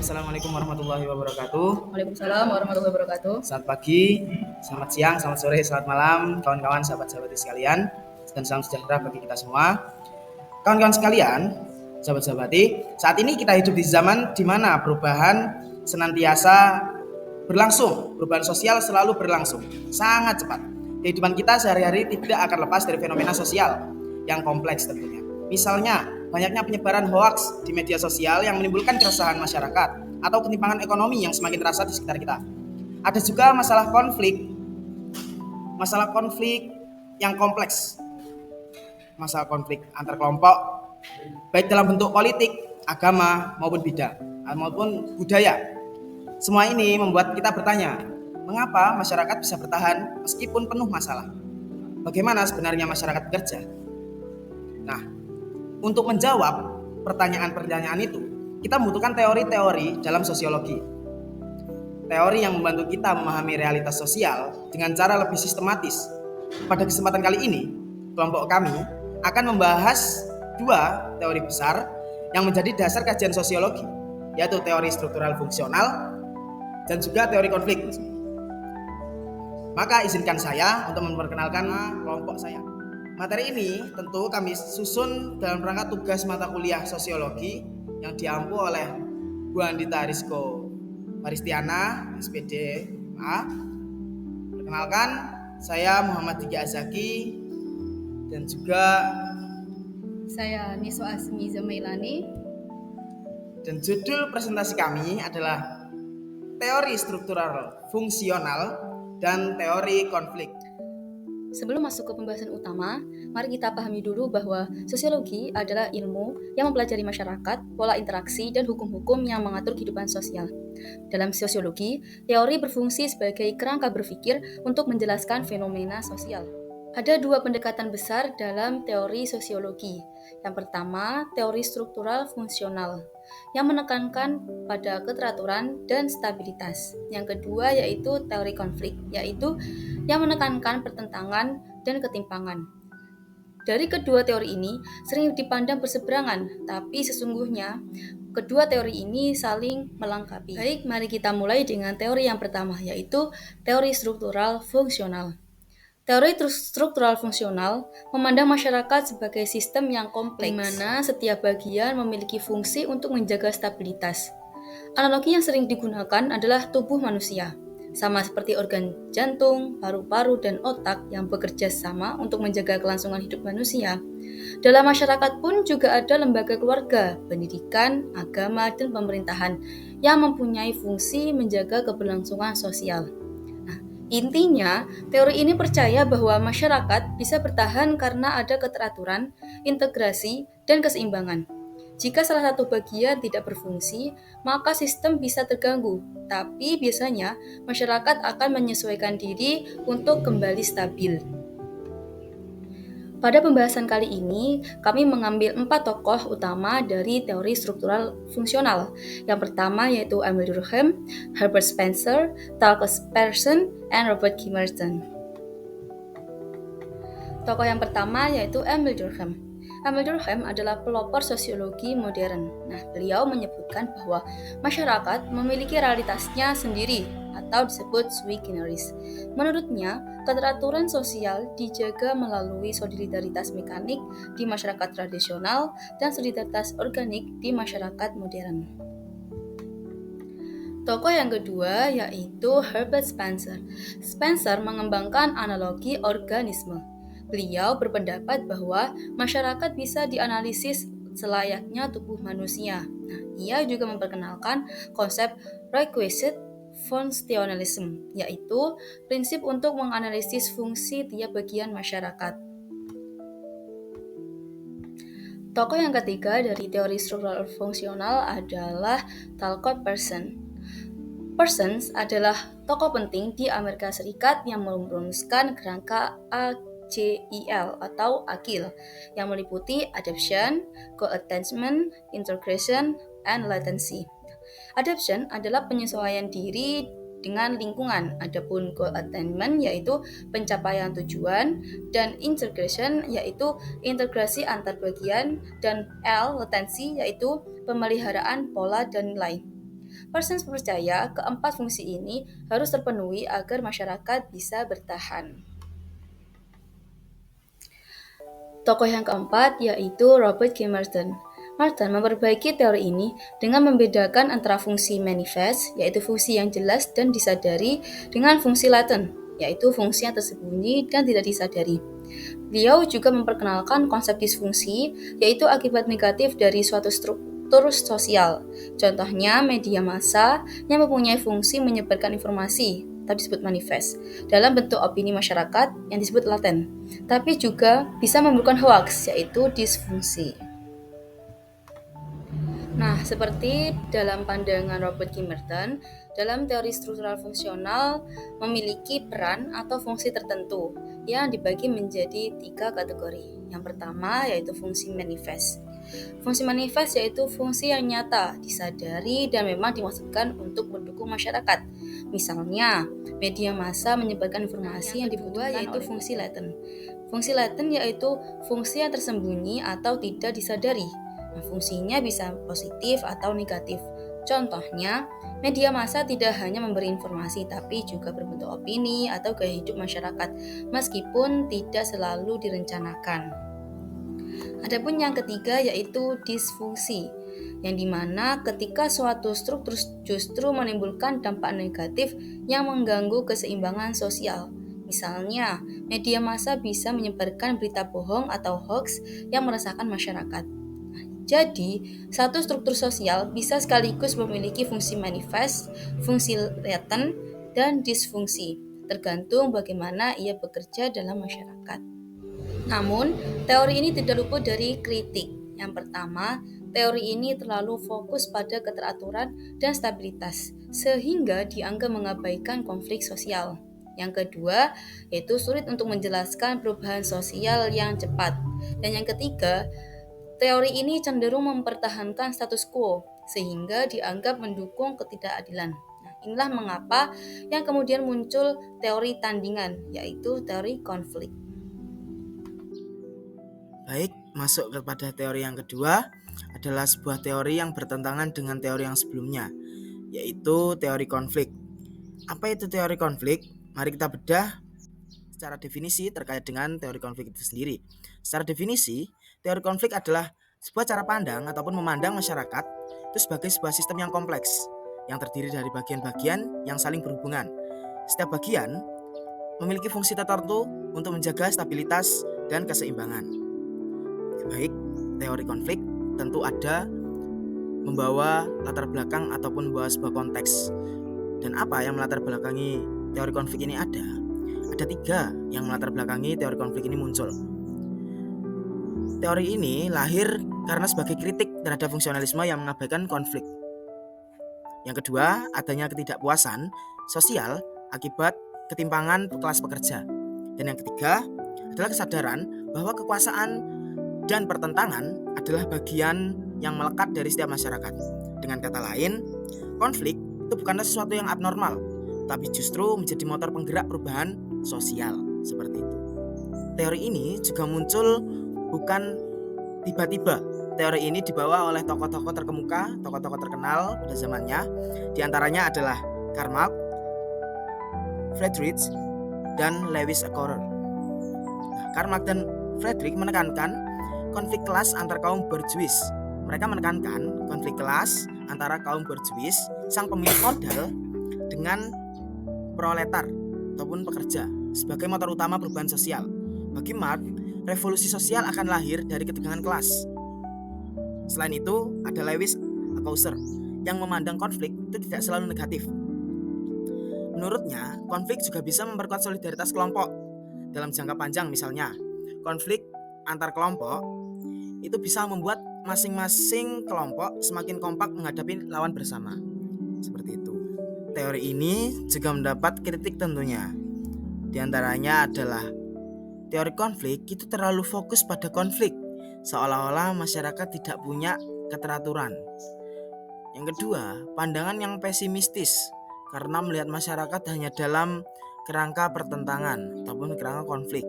Assalamualaikum warahmatullahi wabarakatuh. Waalaikumsalam warahmatullahi wabarakatuh. Selamat pagi, selamat siang, selamat sore, selamat malam, kawan-kawan, sahabat-sahabat sekalian, dan salam sejahtera bagi kita semua. Kawan-kawan sekalian, sahabat-sahabati, saat ini kita hidup di zaman di mana perubahan senantiasa berlangsung, perubahan sosial selalu berlangsung, sangat cepat. Kehidupan kita sehari-hari tidak akan lepas dari fenomena sosial yang kompleks tentunya. Misalnya, banyaknya penyebaran hoaks di media sosial yang menimbulkan keresahan masyarakat atau ketimpangan ekonomi yang semakin terasa di sekitar kita. Ada juga masalah konflik yang kompleks, masalah konflik antar kelompok, baik dalam bentuk politik, agama maupun budaya. Semua ini membuat kita bertanya, mengapa masyarakat bisa bertahan meskipun penuh masalah? Bagaimana sebenarnya masyarakat bekerja? Nah, untuk menjawab pertanyaan-pertanyaan itu, kita membutuhkan teori-teori dalam sosiologi. Teori yang membantu kita memahami realitas sosial dengan cara lebih sistematis. Pada kesempatan kali ini, kelompok kami akan membahas dua teori besar yang menjadi dasar kajian sosiologi, yaitu teori struktural fungsional dan juga teori konflik. Maka izinkan saya untuk memperkenalkan kelompok saya. Materi ini tentu kami susun dalam rangka tugas mata kuliah sosiologi yang diampu oleh Bu Andita Rizko Maristiana, SPD A. Perkenalkan, saya Muhammad Tiga Azaki dan juga Saya Niso Asmi Zamailani. Dan judul presentasi kami adalah teori struktural fungsional dan teori konflik. Sebelum masuk ke pembahasan utama, mari kita pahami dulu bahwa sosiologi adalah ilmu yang mempelajari masyarakat, pola interaksi, dan hukum-hukum yang mengatur kehidupan sosial. Dalam sosiologi, teori berfungsi sebagai kerangka berpikir untuk menjelaskan fenomena sosial. Ada dua pendekatan besar dalam teori sosiologi. Yang pertama, teori struktural fungsional, yang menekankan pada keteraturan dan stabilitas. Yang kedua yaitu teori konflik, yaitu yang menekankan pertentangan dan ketimpangan. Dari kedua teori ini sering dipandang berseberangan, tapi sesungguhnya kedua teori ini saling melengkapi. Baik, mari kita mulai dengan teori yang pertama, yaitu teori struktural fungsional. Teori struktural fungsional memandang masyarakat sebagai sistem yang kompleks, di mana setiap bagian memiliki fungsi untuk menjaga stabilitas. Analogi yang sering digunakan adalah tubuh manusia, sama seperti organ jantung, paru-paru, dan otak yang bekerja sama untuk menjaga kelangsungan hidup manusia. Dalam masyarakat pun juga ada lembaga keluarga, pendidikan, agama, dan pemerintahan yang mempunyai fungsi menjaga keberlangsungan sosial. Intinya, teori ini percaya bahwa masyarakat bisa bertahan karena ada keteraturan, integrasi, dan keseimbangan. Jika salah satu bagian tidak berfungsi, maka sistem bisa terganggu, tapi biasanya masyarakat akan menyesuaikan diri untuk kembali stabil. Pada pembahasan kali ini, kami mengambil 4 tokoh utama dari teori struktural fungsional. Yang pertama yaitu Emil Durkheim, Herbert Spencer, Talcott Pearson, dan Robert G. Merton. Tokoh yang pertama yaitu Emil Durkheim. Emil Durkheim adalah pelopor sosiologi modern. Beliau menyebutkan bahwa masyarakat memiliki realitasnya sendiri atau disebut sui generis. Menurutnya, keteraturan sosial dijaga melalui solidaritas mekanik di masyarakat tradisional dan solidaritas organik di masyarakat modern. Tokoh yang kedua yaitu Herbert Spencer. Spencer mengembangkan analogi organisme. Beliau berpendapat bahwa masyarakat bisa dianalisis selayaknya tubuh manusia. Ia juga memperkenalkan konsep requisite functionalism, yaitu prinsip untuk menganalisis fungsi tiap bagian masyarakat. Tokoh yang ketiga dari teori struktural fungsional adalah Talcott Pearson. Pearson adalah tokoh penting di Amerika Serikat yang merumuskan kerangka ACIL atau AKIL yang meliputi adaptation, co-attachment, integration, and latency. Adaptation adalah penyesuaian diri dengan lingkungan, adapun co-attainment yaitu pencapaian tujuan, dan integration yaitu integrasi antar bagian, dan latency yaitu pemeliharaan pola dan nilai. Parsons percaya keempat fungsi ini harus terpenuhi agar masyarakat bisa bertahan. Tokoh yang keempat yaitu Robert K. Merton. Merton memperbaiki teori ini dengan membedakan antara fungsi manifest, yaitu fungsi yang jelas dan disadari, dengan fungsi latent, yaitu fungsi yang tersembunyi dan tidak disadari. Beliau juga memperkenalkan konsep disfungsi, yaitu akibat negatif dari suatu struktur sosial. Contohnya, media massa yang mempunyai fungsi menyebarkan informasi, atau disebut manifest, dalam bentuk opini masyarakat yang disebut laten, tapi juga bisa menimbulkan hoax, yaitu disfungsi. Nah, seperti dalam pandangan Robert K. Merton, dalam teori struktural fungsional memiliki peran atau fungsi tertentu yang dibagi menjadi 3 kategori. Yang pertama yaitu fungsi manifest. Fungsi manifest yaitu fungsi yang nyata, disadari, dan memang dimaksudkan untuk mendukung masyarakat. Misalnya, media massa menyebarkan informasi yang dibutuhkan yaitu fungsi latent. Fungsi latent yaitu fungsi yang tersembunyi atau tidak disadari. Nah, fungsinya bisa positif atau negatif. Contohnya, media massa tidak hanya memberi informasi tapi juga berbentuk opini atau gaya hidup masyarakat, meskipun tidak selalu direncanakan. Adapun yang ketiga yaitu disfungsi, yang dimana ketika suatu struktur justru menimbulkan dampak negatif yang mengganggu keseimbangan sosial. Misalnya, media massa bisa menyebarkan berita bohong atau hoax yang meresahkan masyarakat. Jadi, satu struktur sosial bisa sekaligus memiliki fungsi manifest, fungsi latent, dan disfungsi, tergantung bagaimana ia bekerja dalam masyarakat. Namun, teori ini tidak luput dari kritik. Yang pertama, teori ini terlalu fokus pada keteraturan dan stabilitas, sehingga dianggap mengabaikan konflik sosial. Yang kedua, yaitu sulit untuk menjelaskan perubahan sosial yang cepat. Dan yang ketiga, teori ini cenderung mempertahankan status quo, sehingga dianggap mendukung ketidakadilan. Nah, inilah mengapa yang kemudian muncul teori tandingan, yaitu teori konflik. Baik, masuk kepada teori yang kedua adalah sebuah teori yang bertentangan dengan teori yang sebelumnya, yaitu teori konflik. Apa itu teori konflik? Mari kita bedah secara definisi terkait dengan teori konflik itu sendiri. Secara definisi, teori konflik adalah sebuah cara pandang ataupun memandang masyarakat itu sebagai sebuah sistem yang kompleks yang terdiri dari bagian-bagian yang saling berhubungan. Setiap bagian memiliki fungsi tertentu untuk menjaga stabilitas dan keseimbangan. Baik, teori konflik tentu ada membawa latar belakang ataupun membawa sebuah konteks. Dan apa yang melatar belakangi teori konflik ini ada? Ada 3 yang melatar belakangi teori konflik ini muncul. Teori ini lahir karena sebagai kritik terhadap fungsionalisme yang mengabaikan konflik. Yang kedua, adanya ketidakpuasan sosial akibat ketimpangan kelas pekerja. Dan yang ketiga adalah kesadaran bahwa kekuasaan dan pertentangan adalah bagian yang melekat dari setiap masyarakat. Dengan kata lain, konflik itu bukanlah sesuatu yang abnormal, tapi justru menjadi motor penggerak perubahan sosial, seperti itu. Teori ini juga muncul bukan tiba-tiba. Teori ini dibawa oleh tokoh-tokoh terkemuka, tokoh-tokoh terkenal pada zamannya. Di antaranya adalah Karl Marx, Friedrich, dan Lewis Carroll. Karl Marx dan Friedrich menekankan konflik kelas antar kaum borjuis. Mereka menekankan konflik kelas antara kaum borjuis, sang pemilik modal, dengan proletar ataupun pekerja sebagai motor utama perubahan sosial. Bagi Marx, revolusi sosial akan lahir dari ketegangan kelas. Selain itu, ada Lewis Carroll yang memandang konflik itu tidak selalu negatif. Menurutnya, konflik juga bisa memperkuat solidaritas kelompok dalam jangka panjang. Misalnya, konflik antar kelompok itu bisa membuat masing-masing kelompok semakin kompak menghadapi lawan bersama. Seperti itu. Teori ini juga mendapat kritik tentunya. Di antaranya adalah teori konflik itu terlalu fokus pada konflik, seolah-olah masyarakat tidak punya keteraturan. Yang kedua, pandangan yang pesimistis karena melihat masyarakat hanya dalam kerangka pertentangan ataupun kerangka konflik.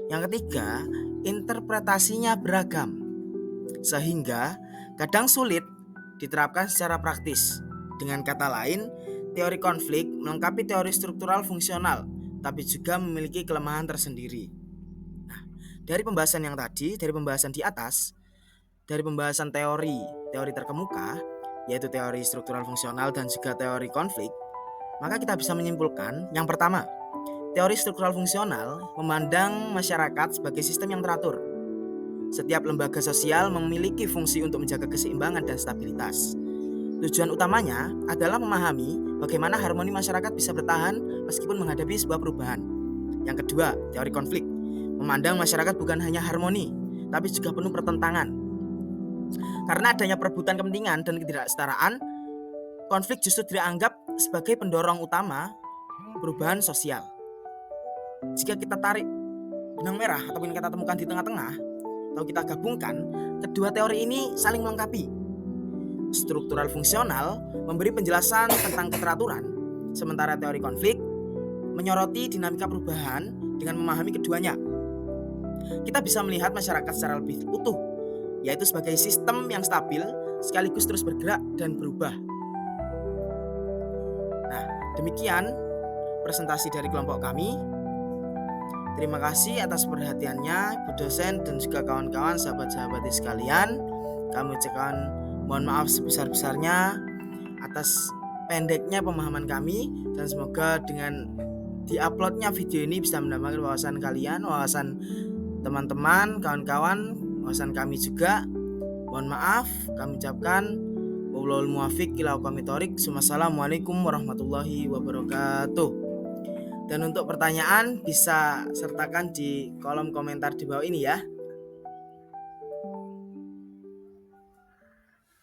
Yang ketiga, interpretasinya beragam, sehingga kadang sulit diterapkan secara praktis. Dengan kata lain, teori konflik melengkapi teori struktural fungsional, tapi juga memiliki kelemahan tersendiri. Nah, dari pembahasan yang tadi, dari pembahasan di atas, dari pembahasan teori terkemuka, yaitu teori struktural fungsional dan juga teori konflik, maka kita bisa menyimpulkan yang pertama, teori struktural fungsional memandang masyarakat sebagai sistem yang teratur. Setiap lembaga sosial memiliki fungsi untuk menjaga keseimbangan dan stabilitas. Tujuan utamanya adalah memahami bagaimana harmoni masyarakat bisa bertahan meskipun menghadapi sebuah perubahan. Yang kedua, teori konflik memandang masyarakat bukan hanya harmoni, tapi juga penuh pertentangan. Karena adanya perebutan kepentingan dan ketidaksetaraan, konflik justru dianggap sebagai pendorong utama perubahan sosial. Jika kita tarik benang merah ataupun kita temukan di tengah-tengah atau kita gabungkan, kedua teori ini saling melengkapi. Struktural fungsional memberi penjelasan tentang keteraturan, sementara teori konflik menyoroti dinamika perubahan dengan memahami keduanya. Kita bisa melihat masyarakat secara lebih utuh, yaitu sebagai sistem yang stabil sekaligus terus bergerak dan berubah. Nah, demikian presentasi dari kelompok kami. Terima kasih atas perhatiannya, Bu dosen dan juga kawan-kawan, sahabat-sahabat sekalian. Kami ucapkan mohon maaf sebesar-besarnya atas pendeknya pemahaman kami, dan semoga dengan diuploadnya video ini bisa menambahkan wawasan kalian, wawasan teman-teman, kawan-kawan, wawasan kami juga. Mohon maaf, kami ucapkan wallahul muwaffiq ila aqwamit thoriq. Wassalamualaikum warahmatullahi wabarakatuh. Dan untuk pertanyaan bisa sertakan di kolom komentar di bawah ini ya.